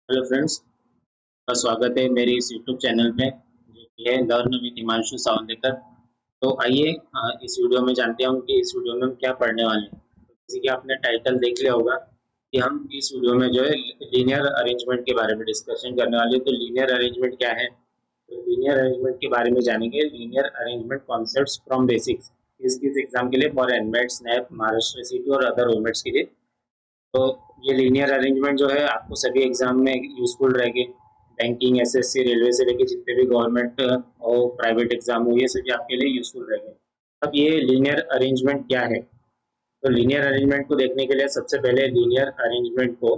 Hello friends, का स्वागत है मेरे इस यूट्यूब चैनल पे जो कि है लर्न विद हिमांशु सावंतेकर। तो आइए इस वीडियो में जानते हैं कि इस वीडियो में हम क्या पढ़ने वाले हैं। तो जैसे कि आपने टाइटल देख लिया होगा कि हम इस वीडियो में जो है लीनियर अरेंजमेंट के बारे में डिस्कशन करने वाले हैं। तो लीनियर अरेंजमेंट क्या है, तो लीनियर अरेंजमेंट के बारे में जानेंगे। Linear arrangement concepts from basics, किस किस एग्जाम के लिए, फॉर एनमेट, स्नैप, महाराष्ट्र सीटी और अदर ओमेट्स के लिए। तो ये लीनियर अरेंजमेंट जो है आपको सभी एग्जाम में यूजफुल रहेगी। बैंकिंग, एसएससी, रेलवे से लेके जितने भी गवर्नमेंट और प्राइवेट एग्जाम हो, ये सभी आपके लिए यूजफुल रहेंगे। अब ये लीनियर अरेंजमेंट क्या है, तो लीनियर अरेंजमेंट को देखने के लिए सबसे पहले लीनियर अरेंजमेंट को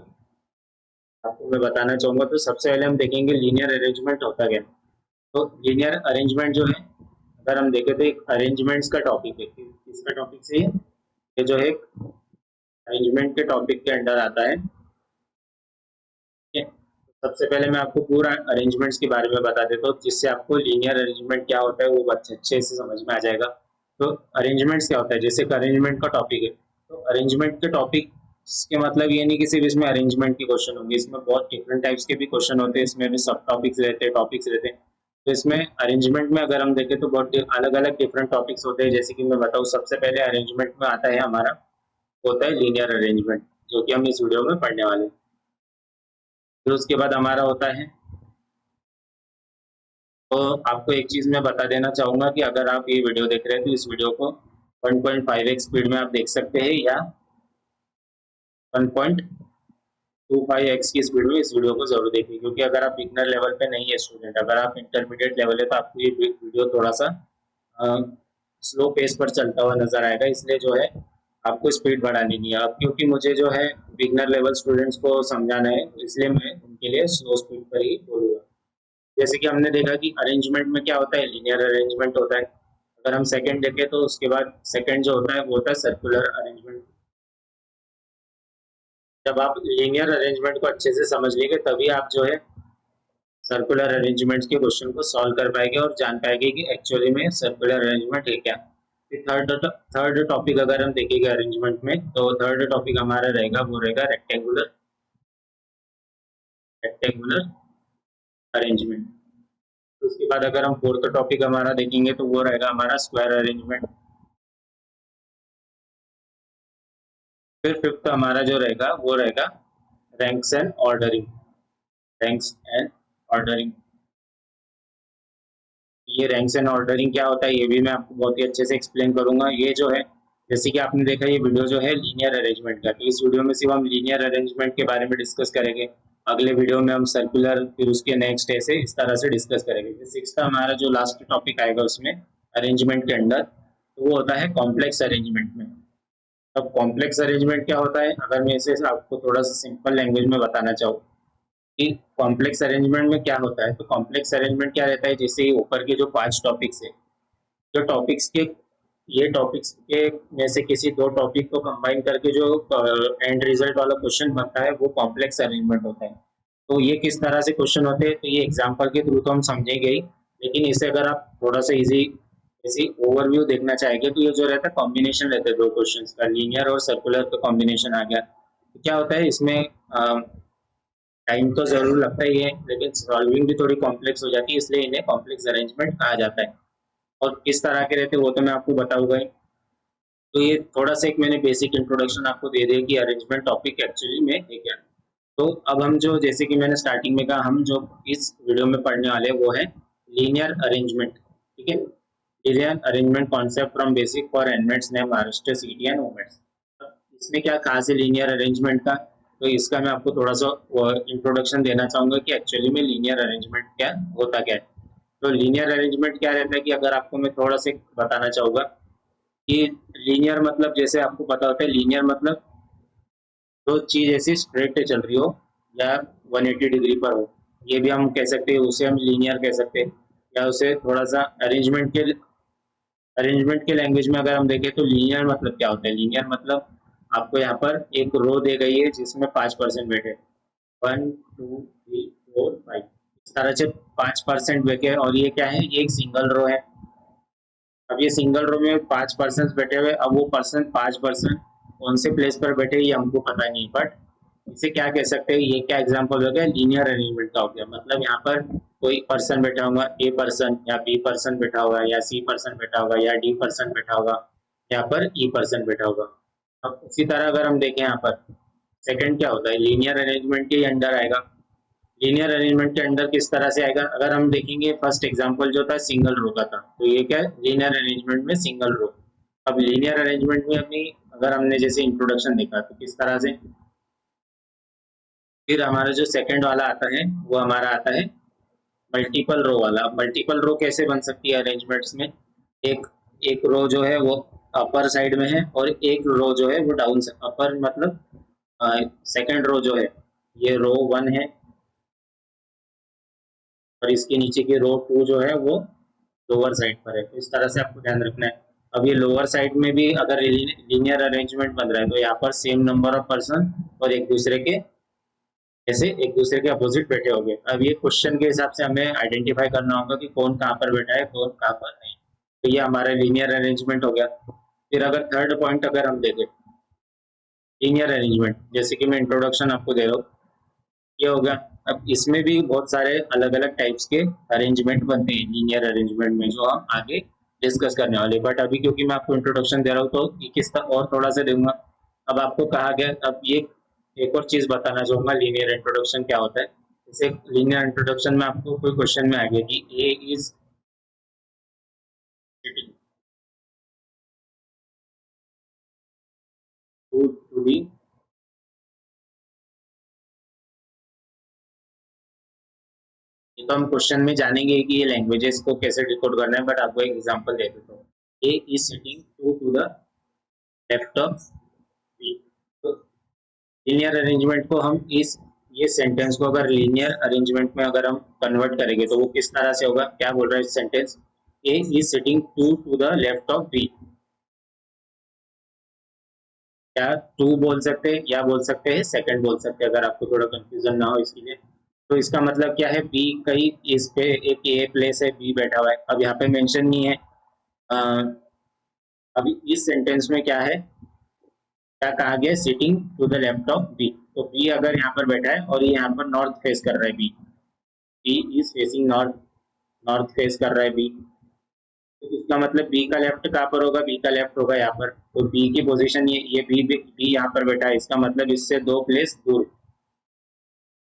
आपको मैं बताना चाहूंगा। तो सबसे पहले हम देखेंगे लीनियर अरेंजमेंट होता क्या है। तो लीनियर अरेंजमेंट जो है, अगर हम देखें तो एक अरेंजमेंट्स का टॉपिक है। किसका टॉपिक से ये जो है अरेंजमेंट के टॉपिक के अंडर आता है। ठीक है? सबसे पहले मैं आपको पूरा अरेंजमेंट्स के बारे में बता देता हूँ, जिससे आपको लीनियर अरेंजमेंट क्या होता है वो अच्छे से समझ में आ जाएगा। तो अरेंजमेंट्स क्या होता है, जैसे अरेंजमेंट का टॉपिक है, तो अरेंजमेंट के टॉपिक के मतलब ये नहीं कि सिर्फ इसमें अरेंजमेंट के क्वेश्चन होंगे, इसमें बहुत डिफरेंट टाइप्स के भी क्वेश्चन होते हैं, इसमें भी सब टॉपिक्स रहते हैं, टॉपिक्स रहते हैं। तो इसमें अरेंजमेंट में अगर हम देखें तो बहुत अलग अलग डिफरेंट टॉपिक्स होते हैं। जैसे कि मैं बताऊँ, सबसे पहले अरेंजमेंट में आता है हमारा, होता है लीनियर अरेंजमेंट, जो कि हम इस वीडियो में पढ़ने वाले हैं। फिर उसके बाद हमारा होता है, तो आपको एक चीज मैं बता देना चाहूंगा कि अगर आप ये वीडियो देख रहे हैं तो इस वीडियो को 1.5x स्पीड में आप देख सकते हैं, या 1.25x की स्पीड में इस वीडियो को जरूर देखिए। क्योंकि अगर आप बिगनर लेवल पे नहीं है स्टूडेंट, अगर आप इंटरमीडिएट लेवल है, तो आपको ये वीडियो थोड़ा सा स्लो पेस पर चलता हुआ नजर आएगा। इसलिए जो है आपको स्पीड बढ़ानी नहीं है। अब क्योंकि मुझे जो है बिगनर लेवल स्टूडेंट्स को समझाना है, इसलिए मैं उनके लिए स्लो स्पीड पर ही बोलूंगा। जैसे कि हमने देखा कि अरेंजमेंट में क्या होता है, लीनियर अरेंजमेंट होता है। अगर हम सेकंड देखें तो उसके बाद सेकंड जो होता है वो होता है सर्कुलर अरेंजमेंट। जब आप लीनियर अरेंजमेंट को अच्छे से समझ लेंगे तभी आप जो है सर्कुलर अरेंजमेंट के क्वेश्चन को सॉल्व कर पाएंगे और जान पाएंगे कि एक्चुअली में सर्कुलर अरेंजमेंट है क्या। फिर थर्ड टॉपिक अगर हम देखेंगे अरेंजमेंट में, तो थर्ड टॉपिक हमारा रहेगा, वो रहेगा रेक्टेंगुलर रेक्टेंगुलर अरेंजमेंट। उसके बाद अगर हम फोर्थ टॉपिक हमारा देखेंगे तो वो रहेगा हमारा स्क्वायर अरेंजमेंट। फिर फिफ्थ हमारा जो रहेगा वो रहेगा ranks and ordering. Ranks and ordering, ये रैंक्स एंड ऑर्डरिंग क्या होता है ये भी मैं आपको बहुत ही अच्छे से एक्सप्लेन करूंगा। ये जो है, जैसे कि आपने देखा ये वीडियो जो है लीनियर अरेंजमेंट का, तो इस वीडियो में सिर्फ हम लीनियर अरेंजमेंट के बारे में डिस्कस करेंगे। अगले वीडियो में हम सर्कुलर, फिर उसके नेक्स्ट ऐसे इस तरह से डिस्कस करेंगे। सिक्स्थ हमारा जो लास्ट टॉपिक आएगा उसमें अरेंजमेंट के अंडर, तो वो होता है कॉम्प्लेक्स अरेंजमेंट में। अब कॉम्प्लेक्स अरेंजमेंट क्या होता है, अगर मैं इसे आपको थोड़ा सा सिंपल लैंग्वेज में बताना चाहूँ कि कॉम्प्लेक्स अरेंजमेंट में क्या होता है, तो कॉम्प्लेक्स अरेंजमेंट क्या रहता है, जैसे ऊपर के जो 5 टॉपिक्स है, जो टॉपिक्स के, ये टॉपिक्स के में से किसी 2 टॉपिक को कंबाइन करके जो एंड रिजल्ट वाला क्वेश्चन बनता है वो कॉम्प्लेक्स अरेंजमेंट होता है। तो ये किस तरह से क्वेश्चन होते हैं, तो ये एग्जाम्पल के थ्रू तो हम समझेंगे ही, लेकिन इसे अगर आप थोड़ा सा इजी जैसे ओवरव्यू देखना चाहेंगे तो ये जो रहता है कॉम्बिनेशन रहता है 2 क्वेश्चन का, लीनियर और सर्कुलर का कॉम्बिनेशन आ गया। तो क्या होता है इसमें, टाइम तो जरूर लगता ही है, लेकिन सॉल्विंग भी थोड़ी कॉम्प्लेक्स हो जाती है, इसलिए इन्हें कॉम्प्लेक्स अरेंजमेंट कहा जाता है। और किस तरह के रहते हैं वो तो मैं आपको बताऊंगा ही। तो ये थोड़ा सा एक मैंने बेसिक इंट्रोडक्शन आपको दे दिया कि अरेंजमेंट टॉपिक एक्चुअली में है क्या। तो अब हम जो, जैसे कि मैंने स्टार्टिंग में कहा, हम जो इस वीडियो में पढ़ने वाले हैं वो है लीनियर अरेंजमेंट। ठीक है, linear arrangement concept from basic for NMATs ने महाराष्ट्र सीटी एंड ओमेट्स। इसमें क्या खास है लीनियर अरेंजमेंट का, तो इसका मैं आपको थोड़ा सा इंट्रोडक्शन देना चाहूंगा कि एक्चुअली में लीनियर अरेंजमेंट क्या होता क्या है। तो लीनियर अरेंजमेंट क्या रहता है कि अगर आपको मैं थोड़ा सा बताना चाहूंगा कि लीनियर मतलब, जैसे आपको पता होता है लीनियर मतलब जो चीज ऐसी स्ट्रेट चल रही हो या 180 डिग्री पर हो, ये भी हम कह सकते हैं, उसे हम लीनियर कह सकते हैं। या उसे थोड़ा सा अरेंजमेंट के लैंग्वेज में अगर हम देखें तो लीनियर मतलब क्या होता है, लीनियर मतलब आपको यहाँ पर एक रो दे गई है जिसमें 5% बैठे, 1 2 3 4 5, इस तरह से 5% बैठे, और ये क्या है, ये एक सिंगल रो है। अब ये सिंगल रो में 5 पर्सन बैठे हुए, अब वो पर्सन 5 पर्सन कौन से प्लेस पर बैठे ये हमको पता नहीं, बट इसे क्या कह सकते हैं, ये क्या एग्जांपल हो गया, लीनियर अरेंजमेंट का हो गया। मतलब यहाँ पर कोई पर्सन बैठा होगा, ए पर्सन या बी पर्सन बैठा होगा या सी पर्सन बैठा होगा या डी पर्सन बैठा होगा, यहाँ पर ई पर्सन बैठा होगा। अब उसी तरह अगर हम देखें यहाँ पर सेकंड क्या होता है, लीनियर अरेंजमेंट के ही अंडर आएगा। लीनियर अरेंजमेंट के अंडर किस तरह से आएगा, अगर हम देखेंगे फर्स्ट एग्जांपल जो था सिंगल रो का था, तो ये क्या है, लीनियर अरेंजमेंट में सिंगल रो। अब लीनियर अरेंजमेंट में अपनी अगर हमने जैसे इंट्रोडक्शन देखा तो किस तरह से, फिर हमारा जो सेकंड वाला आता है वो हमारा आता है मल्टीपल रो वाला। मल्टीपल रो कैसे बन सकती है अरेंजमेंट्स में, एक एक रो जो है वो अपर साइड में है और एक रो जो है वो डाउन, अपर मतलब सेकंड रो जो है ये रो वन है और इसके नीचे की रो टू जो है वो लोअर साइड पर है। तो इस तरह से आपको ध्यान रखना है। अब ये लोअर साइड में भी अगर लीनियर अरेंजमेंट बन रहा है तो यहाँ पर सेम नंबर ऑफ पर्सन और एक दूसरे के जैसे एक दूसरे के अपोजिट बैठे होंगे। अब ये क्वेश्चन के हिसाब से हमें आइडेंटिफाई करना होगा कि कौन कहाँ पर बैठा है कौन कहाँ पर नहीं। तो ये हमारा लीनियर अरेंजमेंट हो गया। फिर अगर थर्ड पॉइंट अगर हम देखें लीनियर अरेंजमेंट, जैसे कि मैं इंट्रोडक्शन आपको दे रहा हूँ, ये होगा। अब इसमें भी बहुत सारे अलग अलग टाइप्स के अरेंजमेंट बनते हैं लीनियर अरेंजमेंट में, जो हम आगे डिस्कस करने वाले। बट अभी क्योंकि मैं आपको इंट्रोडक्शन दे रहा हूँ तो ये किस तरह और थोड़ा सा दूंगा। अब आपको कहा गया, अब ये एक और चीज बताना चाहूंगा लीनियर इंट्रोडक्शन क्या होता है। जैसे लीनियर इंट्रोडक्शन में आपको कोई क्वेश्चन में आ गया कि A is sitting to the, ये तो हम क्वेश्चन में जानेंगे कि ये लैंग्वेजेस को कैसे डिकोड करना है, बट आपको एक एग्जांपल दे देता हूँ। A is sitting to the left of B. तो लीनियर अरेंजमेंट को हम इस ये सेंटेंस को अगर लीनियर अरेंजमेंट में अगर हम कन्वर्ट करेंगे तो वो किस तरह से होगा, क्या बोल रहा है sentence, A is sitting to the left of B. क्या टू बोल सकते हैं या बोल सकते हैं सेकंड बोल सकते हैं, अगर आपको थोड़ा कंफ्यूजन ना हो इसके लिए। तो इसका मतलब क्या है, बी कहीं इस पे एक ए प्लेस है, बी बैठा हुआ है। अब यहाँ पे मेंशन नहीं है। अभी इस सेंटेंस में क्या है, क्या कहा गया, sitting to the left of B. तो बी अगर यहाँ पर बैठा है और ये यहाँ पर नॉर्थ फेस कर रहा है, B B is facing north, north face कर रहा है बी। तो इसका मतलब बी का लेफ्ट कहाँ पर होगा, बी का लेफ्ट होगा यहाँ पर। तो बी की पोजीशन ये बी यहाँ पर बैठा है, इसका मतलब इससे दो प्लेस दूर,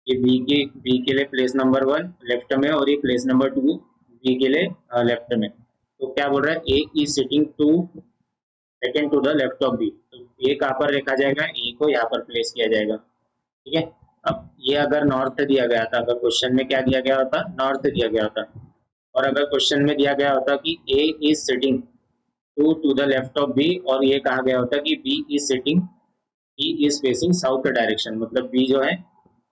ये बी के लिए प्लेस नंबर वन लेफ्ट में और ये प्लेस नंबर टू बी के लिए लेफ्ट में। तो क्या बोल रहा है, A is sitting to second to the left of B. तो ए कहाँ पर रखा जाएगा, ए को यहाँ पर प्लेस किया जाएगा। ठीक है। अब ये अगर नॉर्थ दिया गया था, अगर क्वेश्चन में क्या दिया गया होता, नॉर्थ दिया गया होता, और अगर क्वेश्चन में दिया गया होता कि A is sitting to the left of B, और ये कहा गया होता कि B is sitting, B is facing south direction, मतलब बी जो है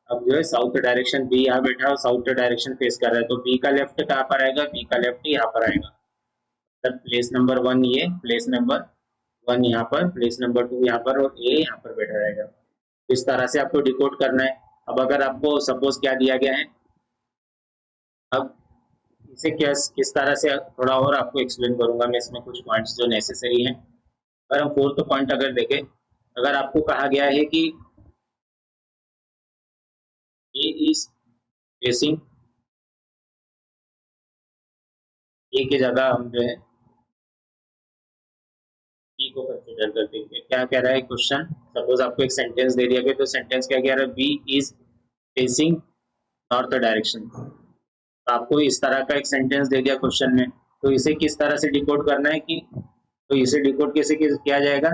अब जो है साउथ डायरेक्शन, बी यहाँ बैठा है साउथ डायरेक्शन फेस कर रहा है, तो बी का लेफ्ट कहाँ पर आएगा, बी का लेफ्ट यहाँ पर आएगा। मतलब प्लेस नंबर वन ये, प्लेस नंबर वन यहाँ पर, प्लेस नंबर टू यहाँ पर, और ए यहाँ पर बैठा रहेगा। तो इस तरह से आपको डिकोड करना है। अब अगर आपको सपोज क्या दिया गया है, अब इसे किस तरह से थोड़ा और आपको एक्सप्लेन करूंगा मैं, इसमें कुछ पॉइंट्स जो नेसेसरी हैं। अगर हम फोर्थ पॉइंट अगर देखें, अगर आपको कहा गया है कि ए इज फेसिंग, ए की जगह हम जो है बी को कंसिडर करते हैं, क्या कह रहा है क्वेश्चन, सपोज आपको एक सेंटेंस दे दिया गया, तो सेंटेंस क्या कह रहा है, B is facing north direction. तो आपको इस तरह का एक सेंटेंस दे दिया क्वेश्चन में, तो इसे किस तरह से डिकोड करना है कि, तो इसे डिकोड कैसे किया जाएगा,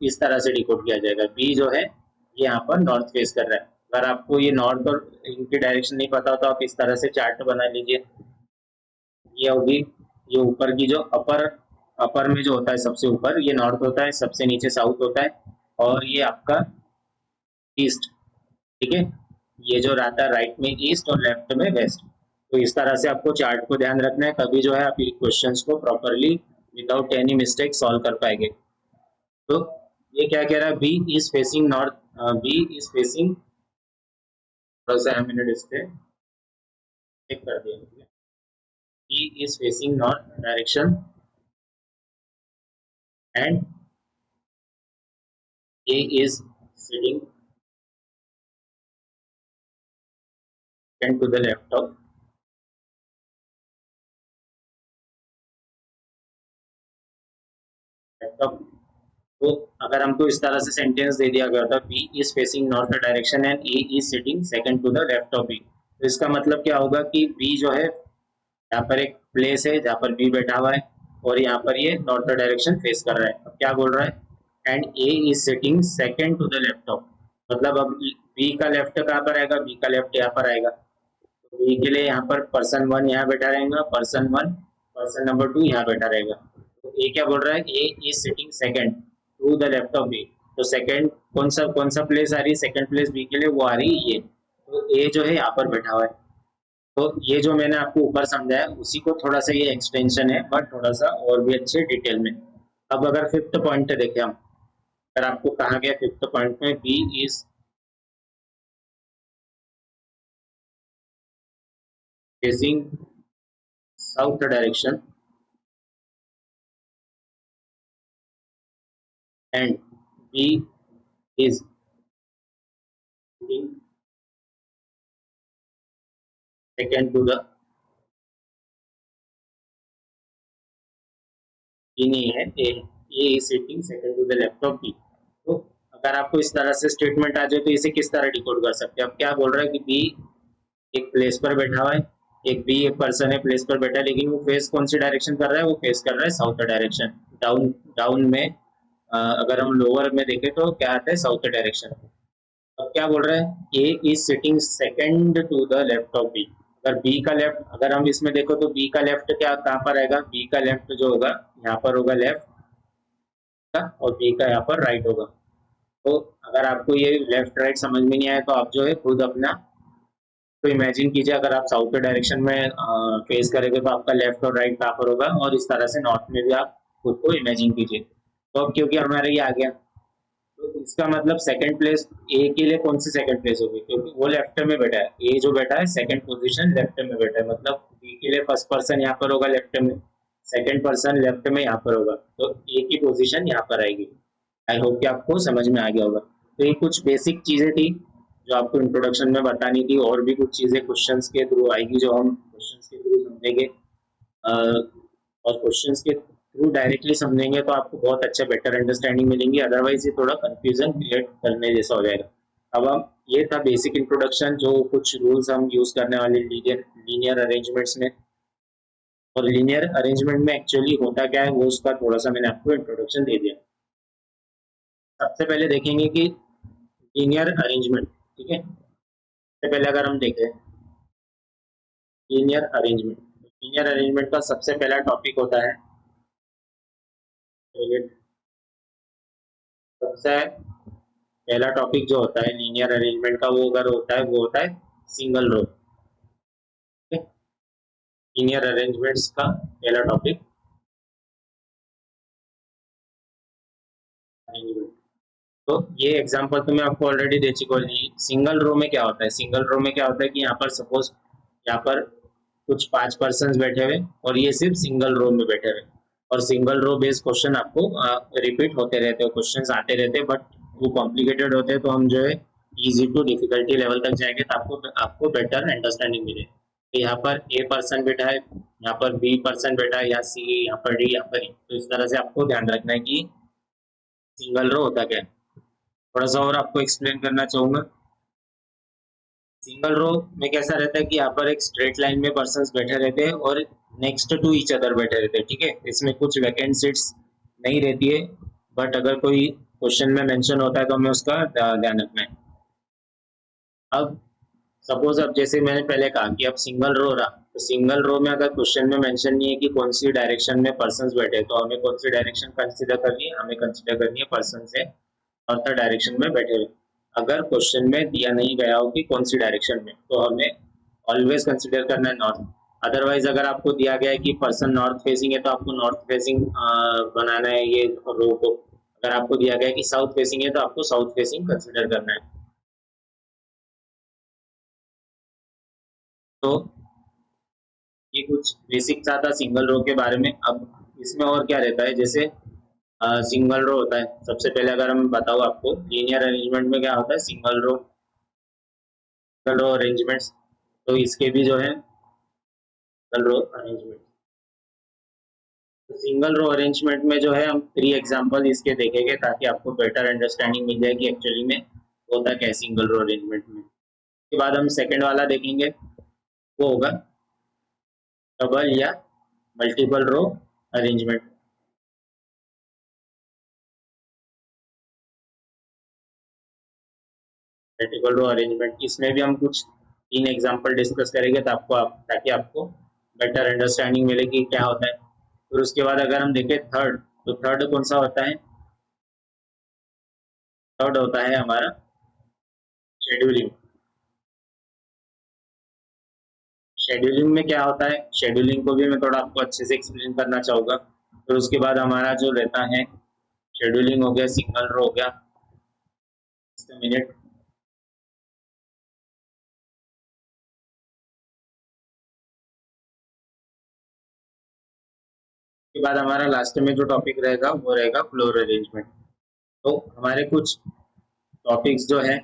इस तरह से डिकोड किया जाएगा, बी जो है ये यहाँ पर नॉर्थ फेस कर रहा है। अगर आपको ये नॉर्थ और इनकी डायरेक्शन नहीं पता तो आप इस तरह से चार्ट बना लीजिए। ये होगी, ये ऊपर की जो अपर अपर में जो होता है सबसे ऊपर ये नॉर्थ होता है, सबसे नीचे साउथ होता है, और ये आपका ईस्ट। ठीक है। ये जो रहता है राइट में ईस्ट और लेफ्ट में वेस्ट। तो इस तरह से आपको चार्ट को ध्यान रखना है, तभी जो है आप क्वेश्चंस को properly without any mistake solve कर पाएंगे। तो ये क्या कह रहा है, B is facing north, B is facing, थोड़ा सा मैंने डिस्प्ले चेक कर दिया, B is facing north direction and A is sitting second to the left of laptop। तो अगर हमको इस तरह से सेंटेंस दे दिया गया था, B is facing north direction and A is sitting second to the left of B, तो इसका मतलब क्या होगा कि बी जो है, यहाँ पर एक प्लेस है जहाँ पर बी बैठा हुआ है और यहाँ पर ये नॉर्थ डायरेक्शन फेस कर रहा है। अब क्या बोल रहा है, and A is sitting second to the left of, मतलब अब बी का लेफ्ट कहाँ पर आएगा, बी का लेफ्ट यहाँ पर आएगा। तो बी के लिए यहाँ पर पर्सन वन यहाँ बैठा रहेगा, person one, person number two यहाँ बैठा रहेगा। तो ए क्या बोल रहा है, A is sitting second to the left of B, तो सेकंड कौन सा प्लेस आ रही है, सेकंड प्लेस बी के लिए वो आ रही है ये, तो ए जो है यहाँ पर बैठा हुआ है। तो ये जो मैंने आपको ऊपर समझाया उसी को थोड़ा सा ये एक्सटेंशन है, बट थोड़ा सा और भी अच्छे डिटेल में। अब अगर फिफ्थ पॉइंट देखें हम, अगर आपको कहा गया फिफ्थ पॉइंट में B is facing south direction and B is second to the, B नहीं है, A is sitting second to the left of B. तो अगर आपको इस तरह से स्टेटमेंट आ जाए तो इसे किस तरह डिकोड कर सकते हैं। अब क्या बोल रहा है कि बी एक प्लेस पर बैठा हुआ है, एक बी एक पर्सन है प्लेस पर बैठा है, लेकिन वो फेस कौन सी डायरेक्शन कर रहा है, वो फेस कर रहा है साउथ डायरेक्शन। डाउन डाउन में अगर हम लोअर में देखें तो क्या आता है, साउथ डायरेक्शन। अब क्या बोल रहा है, A is sitting second to the left of B, अगर बी का लेफ्ट, अगर हम इसमें देखो तो बी का लेफ्ट क्या कहाँ पर आएगा, बी का लेफ्ट जो होगा यहाँ पर होगा लेफ्ट का, और बी का यहाँ पर राइट होगा। तो अगर आपको ये लेफ्ट राइट समझ में नहीं आया तो आप जो है खुद अपना, तो इमेजिन कीजिए अगर आप साउथ के डायरेक्शन में फेस करेंगे तो आपका लेफ्ट और राइट कहाँ पर होगा, और इस तरह से नॉर्थ में भी आप खुद को इमेजिन कीजिए। तो अब क्योंकि हमारा ये आ गया, तो इसका मतलब सेकंड प्लेस ए के लिए कौन सी सेकंड प्लेस होगी, क्योंकि वो लेफ्ट में बैठा है, ए जो बैठा है सेकंड पोजीशन लेफ्ट में बैठा है, मतलब बी के लिए फर्स्ट पर्सन यहाँ पर होगा लेफ्ट में, सेकंड पर्सन लेफ्ट में यहाँ पर होगा, तो ए की पोजीशन यहाँ पर आएगी। आई होप कि आपको समझ में आ गया होगा। तो ये कुछ बेसिक चीजें थी जो आपको इंट्रोडक्शन में बतानी थी, और भी कुछ चीजें क्वेश्चंस के थ्रू आएगी जो हम क्वेश्चंस के थ्रू समझेंगे। और क्वेश्चंस के थ्रू डायरेक्टली समझेंगे तो आपको बहुत अच्छा बेटर अंडरस्टैंडिंग मिलेंगी, अदरवाइज ये थोड़ा कंफ्यूजन क्रिएट करने जैसा हो जाएगा। अब हम, ये था बेसिक इंट्रोडक्शन, जो कुछ रूल्स हम यूज करने वाले लीनियर अरेंजमेंट्स में, और लीनियर अरेंजमेंट में एक्चुअली होता क्या है वो उसका थोड़ा सा मैंने आपको इंट्रोडक्शन दे दिया। सबसे पहले देखेंगे कि लीनियर अरेंजमेंट, ठीक है, सबसे पहले अगर हम देखें लीनियर अरेंजमेंट, लीनियर अरेंजमेंट का सबसे पहला टॉपिक होता है, सबसे पहला टॉपिक जो होता है लीनियर अरेंजमेंट का, वो अगर होता है वो होता है सिंगल रो। लीनियर अरेंजमेंट्स का पहला टॉपिक अरेंजमेंट। तो ये एग्जांपल तो मैं आपको ऑलरेडी दे चुका हूँ। सिंगल रो में क्या होता है, सिंगल रो में क्या होता है कि यहाँ पर सपोज यहाँ पर कुछ 5 पर्सन बैठे हुए और ये सिर्फ सिंगल रो में बैठे हुए, और सिंगल रो बेस्ड क्वेश्चन आपको रिपीट होते रहते हैं, क्वेश्चन आते रहते हैं, बट वो कॉम्प्लिकेटेड होते हैं, तो हम जो है इजी टू डिफिकल्टी लेवल तक जाएंगे तो आपको आपको बेटर अंडरस्टैंडिंग मिले। तो यहाँ पर ए पर्सन बैठा है, यहाँ पर बी पर्सन बैठा है, या सी, यहाँ पर डी, यहाँ पर ई, तो इस तरह से आपको ध्यान रखना है कि सिंगल रो होता क्या है। थोड़ा सा और आपको एक्सप्लेन करना चाहूंगा। सिंगल रो में कैसा रहता है कि यहाँ पर एक स्ट्रेट लाइन में पर्सन्स बैठे रहते हैं और नेक्स्ट टू ईच अदर बैठे रहते हैं, ठीक है, इसमें कुछ वैकेंट सीट्स नहीं रहती है, बट अगर कोई क्वेश्चन में मेंशन होता है तो हमें उसका ध्यान रखना है। अब सपोज, अब जैसे मैंने पहले कहा कि अब सिंगल रो रहा, तो सिंगल रो में अगर क्वेश्चन में मेंशन नहीं है कि कौन सी डायरेक्शन में पर्सन्स बैठे, तो हमें कौन सी डायरेक्शन कंसिडर करनी है, हमें कंसिडर करनी है पर्सन से नॉर्थ डायरेक्शन में बैठे हुए। अगर क्वेश्चन में दिया नहीं गया हो कि कौन सी डायरेक्शन में, तो हमें ऑलवेज कंसिडर करना है नॉर्थ। अदरवाइज अगर आपको दिया गया है कि पर्सन नॉर्थ फेसिंग है तो आपको नॉर्थ फेसिंग बनाना है ये रो को, अगर आपको दिया गया है कि साउथ फेसिंग है तो आपको साउथ फेसिंग कंसिडर करना है। तो ये कुछ बेसिक था सिंगल रो के बारे में। अब इसमें और क्या रहता है, जैसे सिंगल रो होता है, सबसे पहले अगर हम बताओ आपको लीनियर अरेंजमेंट में क्या होता है, सिंगल रो अरेंजमेंट्स। तो इसके भी जो है single row arrangement. Single row arrangement में जो है हम 3 एग्जांपल इसके देखेंगे ताकि आपको बेटर अंडरस्टैंडिंग मिल जाए कि एक्चुअली में होता क्या है सिंगल रो अरेंजमेंट में। उसके बाद हम सेकंड वाला देखेंगे, वो होगा डबल या मल्टीपल रो अरेंजमेंट। मल्टीपल रो अरेंजमेंट इसमें भी हम कुछ 3 एग्जांपल डिस्कस करेंगे ताकि आपको बेटर अंडरस्टैंडिंग मिले कि क्या होता है। फिर उसके बाद अगर हम देखें थर्ड, तो थर्ड कौन सा होता है? थर्ड होता है हमारा शेड्यूलिंग। शेड्यूलिंग में क्या होता है, शेड्यूलिंग को भी मैं थोड़ा आपको अच्छे से एक्सप्लेन करना चाहूँगा। फिर उसके बाद हमारा जो रहता है शेड्यूलिंग हो गया, सिंगल रो हो गया। मिनट के बाद हमारा लास्ट में जो टॉपिक रहेगा वो रहेगा फ्लोर अरेंजमेंट। तो हमारे कुछ टॉपिक्स जो है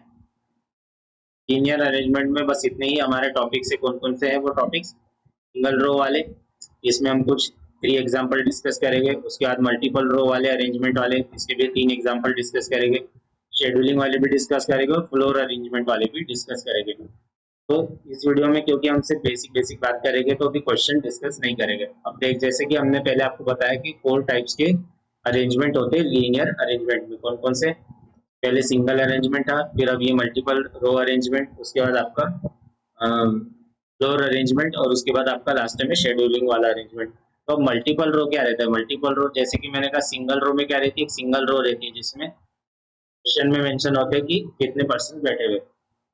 लीनियर अरेंजमेंट में बस इतने ही हमारे टॉपिक से कौन कौन से हैं वो टॉपिक्स। सिंगल रो वाले, इसमें हम कुछ 3 एग्जांपल डिस्कस करेंगे। उसके बाद मल्टीपल रो वाले अरेंजमेंट वाले, इसके भी 3 एग्जांपल डिस्कस करेंगे। शेड्यूलिंग वाले भी डिस्कस करेंगे और फ्लोर अरेंजमेंट वाले भी डिस्कस करेंगे। तो इस वीडियो में क्योंकि हम सिर्फ बेसिक बेसिक बात करेंगे तो अभी क्वेश्चन डिस्कस नहीं करेंगे। अब देख, जैसे कि हमने पहले आपको बताया कि 4 टाइप्स के अरेंजमेंट होते हैं लीनियर अरेंजमेंट में। कौन कौन से? पहले सिंगल अरेंजमेंट था, फिर अब ये मल्टीपल रो अरेंजमेंट, उसके बाद आपका फ्लोर अरेंजमेंट और उसके बाद आपका लास्ट में शेड्यूलिंग वाला अरेंजमेंट। तो अब मल्टीपल रो क्या रहता है? मल्टीपल रो जैसे कि मैंने कहा सिंगल रो में क्या रहती है, एक सिंगल रो रहती है जिसमें क्वेश्चन में मेंशन होता है कि कितने पर्सन बैठे हुए।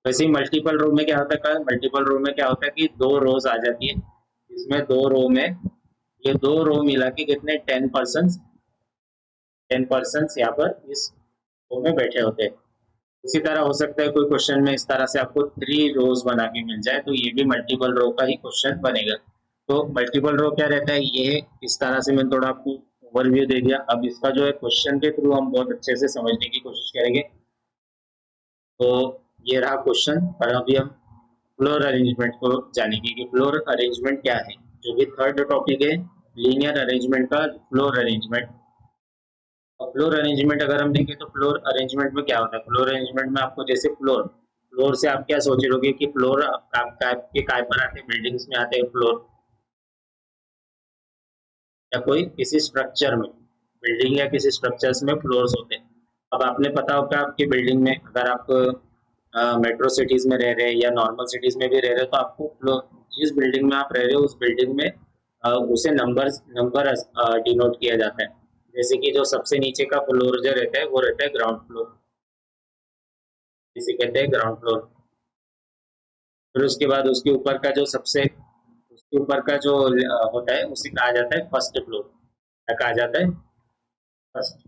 वैसे ही मल्टीपल रो में क्या होता है, मल्टीपल रो में क्या होता है कि 2 रोज आ जाती है, इसमें 2 रो में ये 2 रो मिला के कितने 10 पर्सन यहाँ पर इस रो में बैठे होते हैं। इसी तरह हो सकता है कोई क्वेश्चन में इस तरह से आपको 3 रोज बना के मिल जाए, तो ये भी मल्टीपल रो का ही क्वेश्चन बनेगा। तो मल्टीपल रो क्या रहता है, ये इस तरह से मैंने थोड़ा आपको ओवरव्यू दे दिया। अब इसका जो है क्वेश्चन के थ्रू हम बहुत अच्छे से समझने की कोशिश करेंगे। तो ये रहा क्वेश्चन, और अभी हम फ्लोर अरेंजमेंट को जानेंगे कि फ्लोर अरेंजमेंट क्या है, जो कि थर्ड टॉपिक है लीनियर अरेंजमेंट का फ्लोर अरेंजमेंट। फ्लोर अरेंजमेंट अगर हम देखें तो फ्लोर अरेंजमेंट में क्या होता है, फ्लोर अरेंजमेंट में आपको जैसे फ्लोर, फ्लोर से आप क्या सोच रहे हो कि फ्लोर आपके काय पर आते हैं, बिल्डिंग्स में आते हैं फ्लोर, या कोई किसी स्ट्रक्चर में, बिल्डिंग या किसी स्ट्रक्चर्स में फ्लोर्स होते हैं। अब आपने पता होगा आपकी बिल्डिंग में, अगर आप मेट्रो सिटीज में रह रहे हैं या नॉर्मल सिटीज में भी रह रहे हो, तो आपको फ्लोर, जिस बिल्डिंग में आप रह रहे हो उस बिल्डिंग में उसे नंबर डिनोट किया जाता है। जैसे कि जो सबसे नीचे का फ्लोर जो रहता है वो रहता है ग्राउंड फ्लोर, जिसे कहते हैं ग्राउंड फ्लोर। फिर उसके बाद उसके ऊपर का जो सबसे, उसके ऊपर का जो होता है उसे कहा जाता है फर्स्ट फ्लोर। क्या कहा जाता है? फर्स्ट।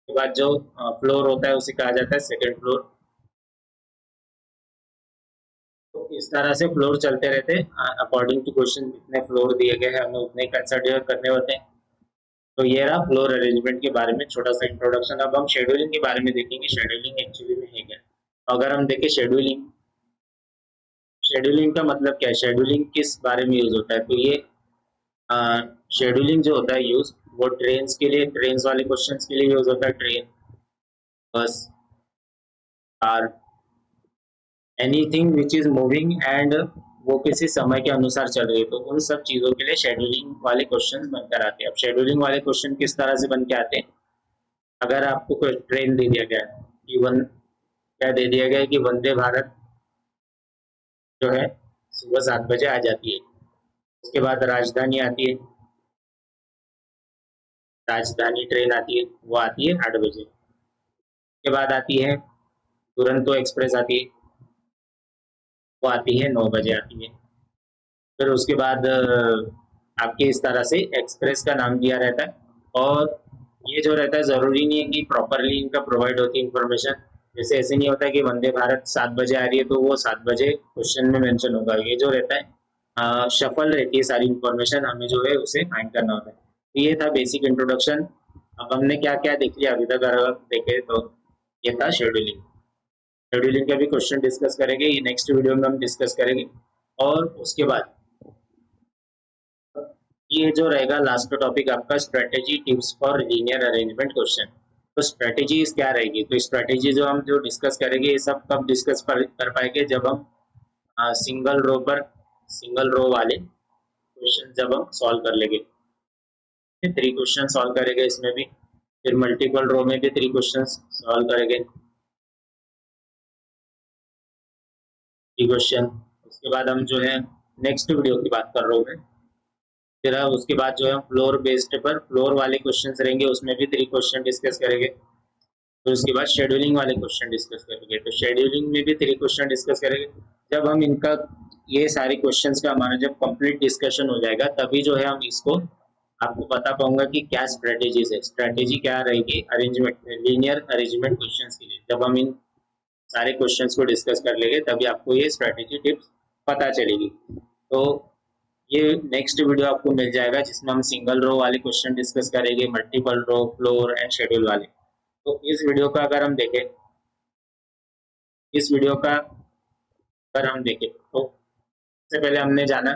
के बाद जो फ्लोर होता है उसे कहा जाता है सेकंड फ्लोर। तो इस तरह से फ्लोर चलते रहते हैं, अकॉर्डिंग टू क्वेश्चन जितने फ्लोर दिए गए हैं हमें उतने कंसिडर करने होते हैं। तो ये रहा फ्लोर अरेंजमेंट के बारे में छोटा सा इंट्रोडक्शन। अब हम शेड्यूलिंग के बारे में देखेंगे, शेड्यूलिंग एक्चुअली में है क्या। अगर हम देखें शेड्यूलिंग, शेड्यूलिंग का मतलब क्या है, शेड्यूलिंग किस बारे में यूज होता है, तो ये शेड्यूलिंग जो होता है यूज, वो ट्रेन के लिए, ट्रेन वाले क्वेश्चंस के लिए यूज होता है। ट्रेन, बस, car, anything which is moving and वो किसी समय के अनुसार चल रही है, तो उन सब चीजों के लिए शेड्यूलिंग वाले क्वेश्चन बनकर आते हैं। अब शेड्यूलिंग वाले क्वेश्चन किस तरह से बन के आते हैं, अगर आपको कोई ट्रेन दे दिया गया है कि क्या दे दिया गया है कि वंदे भारत जो है सुबह 7 बजे आ जाती है। उसके बाद राजधानी आती है, राजधानी ट्रेन आती है, वो आती है 8 बजे। उसके बाद आती है दुरंतो एक्सप्रेस आती है, वो आती है 9 बजे आती है। फिर उसके बाद आपके इस तरह से एक्सप्रेस का नाम दिया रहता है। और ये जो रहता है जरूरी नहीं है कि प्रॉपरली इनका प्रोवाइड होती है इन्फॉर्मेशन। जैसे ऐसे नहीं होता कि वंदे भारत 7 बजे आ रही है तो वो 7 बजे क्वेश्चन में मेंशन होगा। ये जो रहता है शफल रहती है सारी इन्फॉर्मेशन, हमें जो है उसे फाइंड करना होता है। तो ये था बेसिक इंट्रोडक्शन। अब हमने क्या क्या देख लिया अभी तक, अगर देखे तो ये था शेड्यूलिंग। शेड्यूलिंग का भी क्वेश्चन डिस्कस करेंगे, ये नेक्स्ट वीडियो में हम डिस्कस करेंगे। और उसके बाद ये जो रहेगा लास्ट टॉपिक आपका, strategy tips for linear arrangement question. तो स्ट्रेटेजी क्या रहेगी, तो स्ट्रेटेजी जो हम जो डिस्कस करेंगे ये सब कब डिस्कस कर पाएंगे, जब हम सिंगल रो वाले क्वेश्चन जब हम सॉल्व कर लेंगे। 3 क्वेश्चन सॉल्व करेंगे इसमें भी, फिर मल्टीपल रो में भी 3 क्वेश्चन सॉल्व करेंगे, 3 क्वेश्चन। उसके बाद हम जो है नेक्स्ट वीडियो की बात कर रहा हूँ मैं, फिर उसके बाद जो है फ्लोर बेस्ड पर फ्लोर वाले क्वेश्चन रहेंगे, उसमें भी 3 क्वेश्चन डिस्कस करेंगे। तो उसके बाद शेड्यूलिंग वाले क्वेश्चन डिस्कस करेंगे, तो शेड्यूलिंग में भी 3 क्वेश्चन डिस्कस करेंगे। जब हम इनका ये सारे क्वेश्चंस का हमारा जब कंप्लीट डिस्कशन हो जाएगा, तभी जो है हम इसको आपको बता पाऊंगा कि क्या स्ट्रेटेजीज है, स्ट्रेटेजी क्या रहेगी अरेंजमेंट लीनियर अरेंजमेंट क्वेश्चंस के लिए। जब हम इन सारे क्वेश्चंस को डिस्कस कर लेंगे तभी आपको ये स्ट्रेटेजी टिप्स पता चलेगी। तो ये नेक्स्ट वीडियो आपको मिल जाएगा जिसमें हम सिंगल रो वाले क्वेश्चन डिस्कस करेंगे, multiple row, floor and schedule वाले। तो इस वीडियो का अगर हम देखें, इस वीडियो का अगर हम देखें तो सबसे पहले हमने जाना,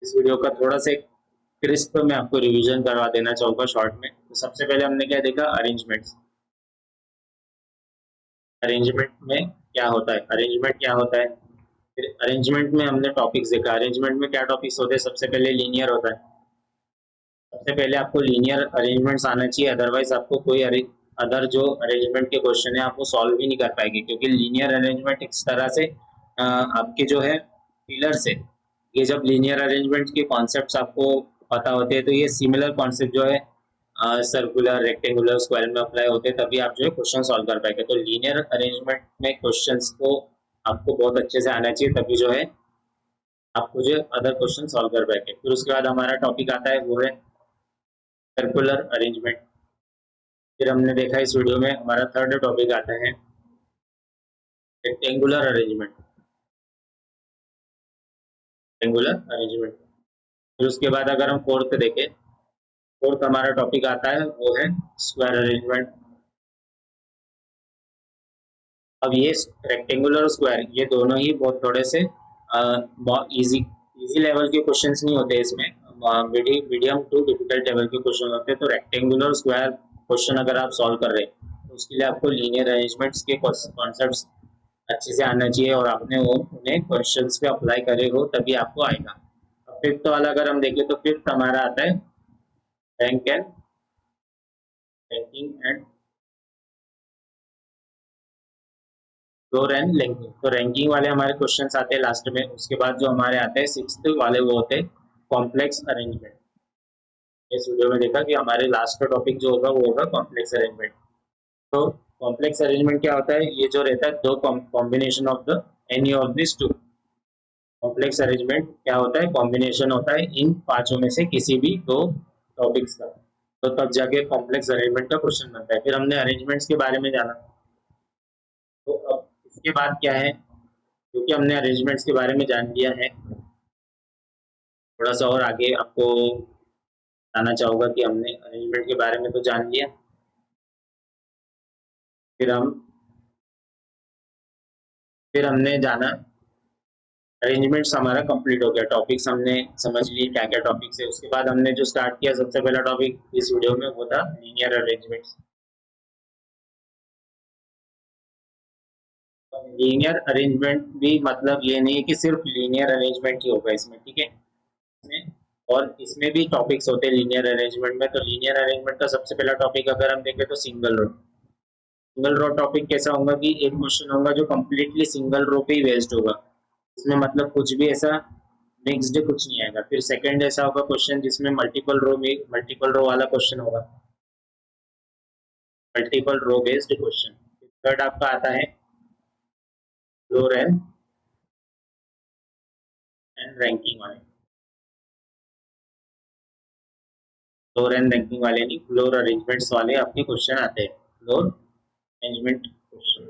इस वीडियो का थोड़ा सा क्रिस्प में आपको रिवीजन करवा देना चाहूंगा शॉर्ट में। तो सबसे पहले हमने क्या देखा, अरेंजमेंट्स। अरेंजमेंट में क्या होता है, अरेंजमेंट क्या होता है, फिर अरेंजमेंट में हमने टॉपिक्स देखा। अरेंजमेंट में क्या टॉपिक्स होते हैं, सबसे पहले लीनियर होता है। सबसे पहले आपको लीनियर अरेंजमेंट्स आना चाहिए, अदरवाइज आपको कोई अदर जो अरेंजमेंट के क्वेश्चन है आप वो सॉल्व भी नहीं कर पाएंगे, क्योंकि लीनियर अरेंजमेंट इस तरह से आपके जो है पिलर्स है। ये जब लीनियर अरेंजमेंट के कॉन्सेप्ट्स आपको पता होते हैं तो ये सिमिलर कॉन्सेप्ट जो है सर्कुलर, रेक्टेंगुलर, स्क्वायर में अप्लाई होते हैं, तभी आप जो है क्वेश्चन सॉल्व कर पाएंगे। तो लीनियर अरेंजमेंट में क्वेश्चंस को आपको बहुत अच्छे से आना चाहिए, तभी जो है आपको जो अदर क्वेश्चन सॉल्व कर पाएंगे। फिर उसके बाद हमारा टॉपिक आता है वो है सर्कुलर अरेंजमेंट। फिर हमने देखा इस वीडियो में हमारा थर्ड टॉपिक आता है रेक्टेंगुलर अरेंजमेंट, रेक्टेंगुलर अरेंजमेंट। फिर उसके बाद अगर हम फोर्थ देखें, फोर्थ हमारा टॉपिक आता है वो है स्क्वायर अरेंजमेंट। अब ये रेक्टेंगुलर और स्क्वायर ये दोनों ही बहुत थोड़े से इजी इजी लेवल के क्वेश्चंस नहीं होते इसमें, मीडियम टू डिफिकल्ट लेवल के क्वेश्चन होते हैं। तो रेक्टेंगुलर स्क्वायर क्वेश्चन अगर आप सॉल्व कर रहे हैं तो उसके लिए आपको लीनियर अरेंजमेंट्स के कॉन्सेप्ट्स अच्छे से आना चाहिए और आपने वो उन्हें क्वेश्चंस पे अप्लाई करे हो तभी आपको आएगा। फिफ्थ वाला अगर हम देखें तो फिफ्थ हमारा आता है rank and ranking and floor and ranking. तो रैंकिंग वाले हमारे क्वेश्चंस आते हैं लास्ट में। उसके बाद जो हमारे आते हैं सिक्स्थ वाले वो होते हैं कॉम्प्लेक्स अरेंजमेंट। इस वीडियो में देखा कि हमारे लास्ट का टॉपिक जो होगा वो होगा कॉम्प्लेक्स अरेंजमेंट। तो कॉम्प्लेक्स अरेंजमेंट क्या होता है, ये जो रहता है दो combination of the any of this two. Complex arrangement क्या होता है, कॉम्बिनेशन होता है इन पांचों में से किसी भी दो टॉपिक्स का, तो तब जाके कॉम्प्लेक्स अरेंजमेंट का क्वेश्चन बनता है। फिर हमने अरेंजमेंट्स के बारे में जाना। तो अब इसके बाद क्या है, क्योंकि हमने अरेंजमेंट्स के बारे में जान लिया है, थोड़ा सा और आगे आपको बताना चाहूंगा कि हमने अरेंजमेंट के बारे में तो जान लिया। फिर हम फिर हमने जाना, अरेंजमेंट्स हमारा कंप्लीट हो गया, टॉपिक्स हमने समझ लिए क्या क्या टॉपिक्स है। उसके बाद हमने जो स्टार्ट किया सबसे पहला टॉपिक इस वीडियो में वो था लीनियर अरेंजमेंट्स। लीनियर अरेंजमेंट भी मतलब ये नहीं है कि सिर्फ लीनियर अरेंजमेंट ही होगा इसमें, ठीक है। इसमें और इसमें भी टॉपिक्स होते हैं लीनियर अरेंजमेंट में। तो लीनियर अरेंजमेंट का सबसे पहला टॉपिक अगर हम देखें तो single row. Single row topic कैसा होगा कि एक क्वेश्चन होगा जो कम्प्लीटली सिंगल रो पे ही बेस्ड होगा, इसमें मतलब कुछ भी ऐसा मिक्स्ड कुछ नहीं आएगा। फिर सेकंड ऐसा होगा क्वेश्चन जिसमें मल्टीपल रो वाला क्वेश्चन होगा, मल्टीपल रो बेस्ड क्वेश्चन। थर्ड आपका आता है फ्लोर एंड रैंकिंग वाले, फ्लोर एंड रैंकिंग वाले नहीं, फ्लोर अरेंजमेंट्स वाले आपके क्वेश्चन आते हैं, फ्लोर अरेंजमेंट क्वेश्चन।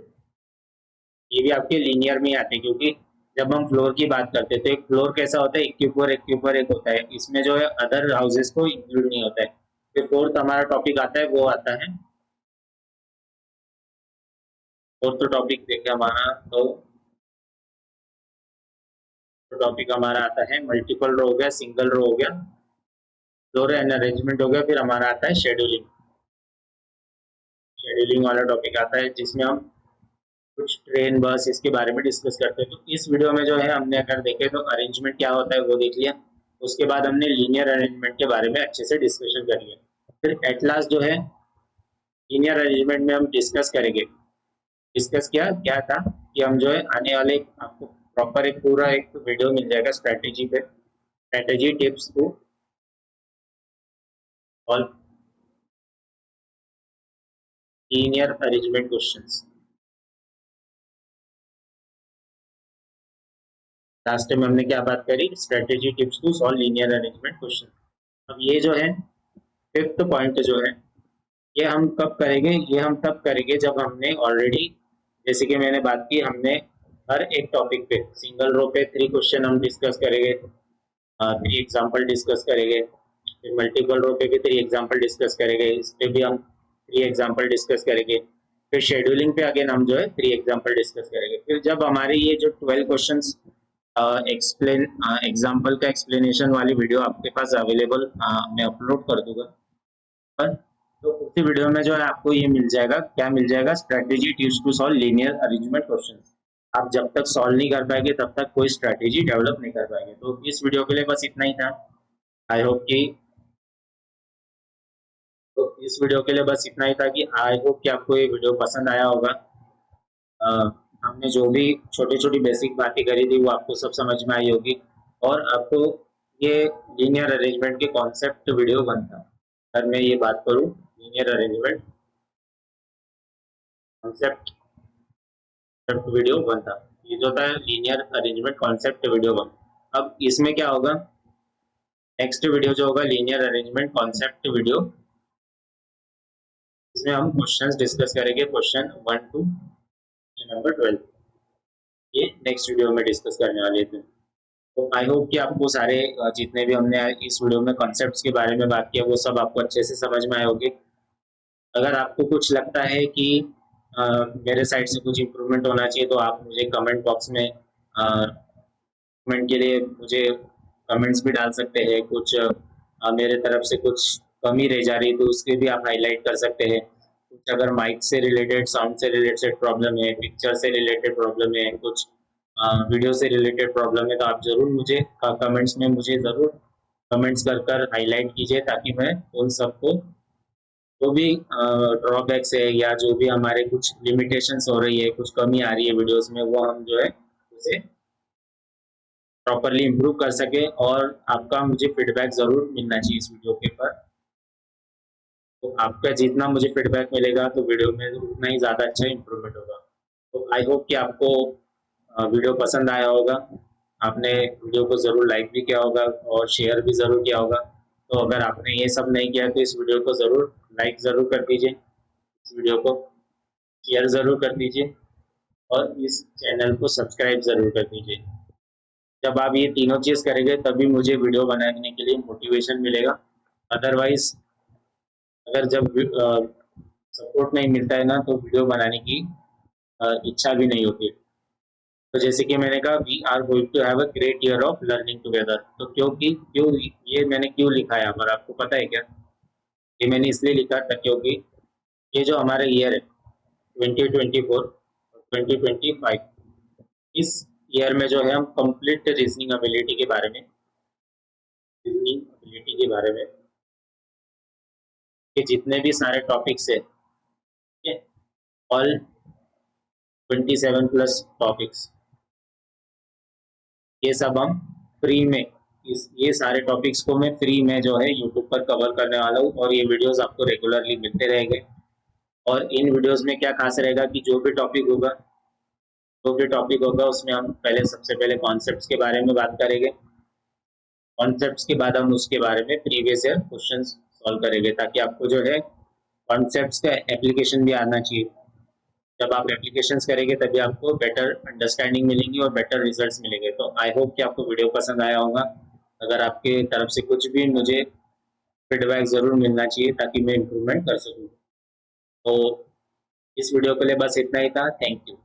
ये भी आपके लीनियर में ही आते हैं, क्योंकि जब हम फ्लोर की बात करते हैं तो एक फ्लोर कैसा होता है, एक के ऊपर एक के ऊपर एक होता है, इसमें जो है अदर हाउसेस को इंक्लूड नहीं होता है। फिर फोर्थ हमारा टॉपिक आता है वो आता है फोर्थ टॉपिक देखे हमारा, तो टॉपिक हमारा आता है मल्टीपल रो हो गया, सिंगल रो हो गया, फ्लोर एंड अरेंजमेंट हो गया, फिर हमारा आता है शेड्यूलिंग। शेड्यूलिंग वाला टॉपिक आता है जिसमें हम कुछ ट्रेन बस इसके बारे में डिस्कस करते हैं। तो इस वीडियो में जो है हमने अगर देखे तो अरेंजमेंट क्या होता है वो देख लिया, उसके बाद हमने लीनियर अरेंजमेंट के बारे में अच्छे से डिस्कशन कर लिया। फिर एट लास्ट जो है लीनियर अरेंजमेंट में हम डिस्कस करेंगे। डिस्कस किया क्या था कि हम जो है आने वाले आपको प्रॉपर एक पूरा एक वीडियो मिल जाएगा स्ट्रेटेजी पे, strategy tips to all linear arrangement questions. Last time हमने क्या बात करी, strategy tips to solve linear arrangement question. अब ये जो है फिफ्थ पॉइंट जो है, ये हम कब करेंगे, ये हम तब करेंगे जब हमने ऑलरेडी, जैसे कि मैंने बात की, हमने हर एक टॉपिक पे सिंगल रो पे 3 क्वेश्चन हम डिस्कस करेंगे, 3 एग्जांपल डिस्कस करेंगे। फिर मल्टीपल रो पे भी 3 एग्जांपल डिस्कस करेंगे, इस पे भी हम 3 एग्जांपल डिस्कस करेंगे। फिर शेड्यूलिंग पे अगेन हम जो है 3 एग्जांपल डिस्कस करेंगे। फिर जब हमारे ये जो 12 क्वेश्चंस एक्सप्लेन एग्जांपल का एक्सप्लेनेशन वाली वीडियो आपके पास अवेलेबल मैं अपलोड कर दूंगा पर, तो उसी वीडियो में जो है आपको ये मिल जाएगा, क्या मिल जाएगा, strategy tips to solve linear arrangement question. आप जब तक सॉल्व नहीं कर पाएंगे तब तक कोई स्ट्रेटेजी डेवलप नहीं कर पाएंगे। तो इस वीडियो के लिए बस इतना ही था। आई होप कि तो इस वीडियो के लिए बस इतना ही था कि आई होप कि आपको ये वीडियो पसंद आया होगा। अ, हमने जो भी छोटी छोटी बेसिक बातें करी थी वो आपको सब समझ में आई होगी, और आपको ये लीनियर अरेंजमेंट के कॉन्सेप्ट वीडियो बनता, अगर मैं ये बात करूँ लीनियर अरेंजमेंट कॉन्सेप्ट वीडियो बनता, ये जो था लीनियर अरेंजमेंट कॉन्सेप्ट वीडियो बन। अब इसमें क्या होगा, नेक्स्ट वीडियो जो होगा लीनियर अरेंजमेंट कॉन्सेप्ट वीडियो, इसमें हम क्वेश्चंस डिस्कस करेंगे, क्वेश्चन 1 टू नंबर 12, ये नेक्स्ट वीडियो में डिस्कस करने वाले थे। तो आई होप कि आपको सारे जितने भी हमने इस वीडियो में कॉन्सेप्ट्स के बारे में बात किया वो सब आपको अच्छे से समझ में आए होंगे। अगर आपको कुछ लगता है कि मेरे साइड से कुछ इम्प्रूवमेंट होना चाहिए तो आप मुझे कमेंट बॉक्स में कमेंट के लिए मुझे कमेंट्स भी डाल सकते हैं। कुछ मेरे तरफ से कुछ कमी रह जा रही है तो उसके भी आप हाईलाइट कर सकते हैं। कुछ अगर माइक से रिलेटेड, साउंड से रिलेटेड प्रॉब्लम है, पिक्चर से रिलेटेड प्रॉब्लम है, कुछ वीडियो से रिलेटेड प्रॉब्लम है, तो आप ज़रूर मुझे कमेंट्स में मुझे ज़रूर कमेंट्स कर हाईलाइट कीजिए, ताकि मैं उन सबको जो भी ड्रॉबैक्स है या जो भी हमारे कुछ लिमिटेशंस हो रही है, कुछ कमी आ रही है वीडियोस में, वो हम जो है उसे प्रॉपरली इम्प्रूव कर सके। और आपका मुझे फीडबैक ज़रूर मिलना चाहिए इस वीडियो के ऊपर। तो आपका जितना मुझे फीडबैक मिलेगा तो वीडियो में उतना ही ज़्यादा अच्छा इम्प्रूवमेंट होगा। तो आई होप कि आपको वीडियो पसंद आया होगा, आपने वीडियो को ज़रूर लाइक भी किया होगा और शेयर भी ज़रूर किया होगा। तो अगर आपने ये सब नहीं किया तो इस वीडियो को ज़रूर लाइक ज़रूर कर दीजिए, इस वीडियो को शेयर ज़रूर कर दीजिए और इस चैनल को सब्सक्राइब ज़रूर कर दीजिए। जब आप ये तीनों चीज़ करेंगे तभी मुझे वीडियो बनाने के लिए मोटिवेशन मिलेगा। अदरवाइज अगर जब सपोर्ट नहीं मिलता है ना तो वीडियो बनाने की इच्छा भी नहीं होती। तो जैसे कि मैंने कहा, we are going to have a great year of learning together. तो क्यों ये मैंने क्यों लिखा है यहाँ पर, आपको पता है क्या? ये मैंने इसलिए लिखा था क्योंकि ये जो हमारा ईयर है 2024 और 2025, इस ईयर में जो है हम कंप्लीट रीजनिंग एबिलिटी के बारे में कि जितने भी सारे टॉपिक्स है, ठीक है, ऑल 27 प्लस टॉपिक्स, ये सब हम फ्री में, ये सारे टॉपिक्स को मैं फ्री में जो है यूट्यूब पर कवर करने वाला हूँ, और ये वीडियोस आपको रेगुलरली मिलते रहेंगे। और इन वीडियोस में क्या खास रहेगा कि जो भी टॉपिक होगा उसमें हम पहले सबसे पहले कॉन्सेप्ट्स के बारे में बात करेंगे। कॉन्सेप्ट्स के बाद हम उसके बारे में प्रीवियस ईयर क्वेश्चंस सॉल्व करेंगे, ताकि आपको जो है कॉन्सेप्ट्स का एप्लीकेशन भी आना चाहिए। जब आप एप्लीकेशंस करेंगे तभी आपको बेटर अंडरस्टैंडिंग मिलेंगी और बेटर रिजल्ट्स मिलेंगे। तो आई होप कि आपको वीडियो पसंद आया होगा। अगर आपके तरफ से कुछ भी मुझे फीडबैक ज़रूर मिलना चाहिए ताकि मैं इम्प्रूवमेंट कर सकूँ। तो इस वीडियो के लिए बस इतना ही था। Thank you.